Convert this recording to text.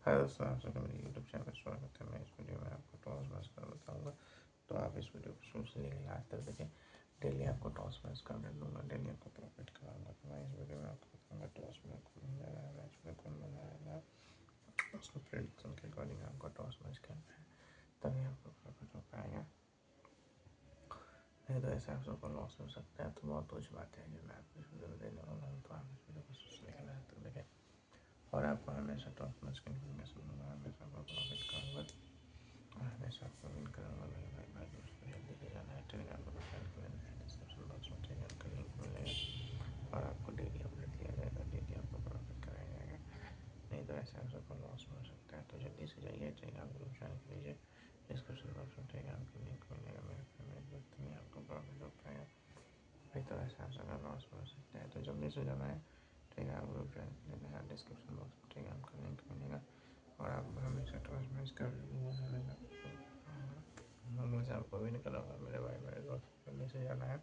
Hello दोस्तों, आप सबका मेरे यूट्यूब चैनल पर स्वागत है। मैं इस वीडियो में आपको टॉस मैच कर बताऊँगा, तो आप इस वीडियो को शुरू से लेकर लास्ट तक देखें। डेली आपको टॉस मैच का अपडेट दूँगा, डेली आपको प्रॉफिट कराऊँगा। तो मैं इस वीडियो में आपको बताऊँगा टॉस में कौन जा रहा है, मैच में कौन बना रहेगा, उसको प्रेडिक्शन के अकॉर्डिंग आपको टॉस मैच करना है, तभी आपको प्रॉफिट हो पाएगा। नहीं तो ऐसे आप सबको लॉस हो सकता है। तो बहुत कुछ बात है जो मैं आपको इस वीडियो में देने वाला हूँ, तो आप इस वीडियो को शुरू से लेकर लास्ट तक देखें। और आपको हमेशा टॉस मैच की इन्फॉर्मेशन दूँगा, हमेशा आपको प्रॉफिट कराऊँगा, हमेशा आपको विन कराऊंगा। मेरे भाई दोस्तों, जल्दी से जाना है टेलीग्राम पर, ज्वाइन कर लेना है। डिस्क्रिप्शन बॉक्स में टेलीग्राम का लिंक मिलेगा और आपको डेली अपडेट दिया जाएगा, डेली आपको प्रॉफिट कराया जाएगा। नहीं तो ऐसा आप सबको लॉस हो सकता है। तो जल्दी से जाइए टेलीग्राम ग्रुप ज्वाइन कर लीजिए। डिस्क्रिप्शन बॉक्स में टेलीग्राम का लिंक मिलेगा। मेरे फैमिली दोस्त में आपको प्रॉफिट हो पाएगा। नहीं तो ऐसा आप सबका लॉस हो सकता है। तो जल्दी से जाना है टेलीग्राम ग्रुप ज्वाइन कर लेना है। डिस्क्रिप्शन बॉक्स में टेलीग्राम का लिंक मिलेगा और आप हमेशा टॉस मैच कर हमेशा आपको विन कराऊंगा। मेरे भाई मेरे दोस्त, जल्दी से जाना है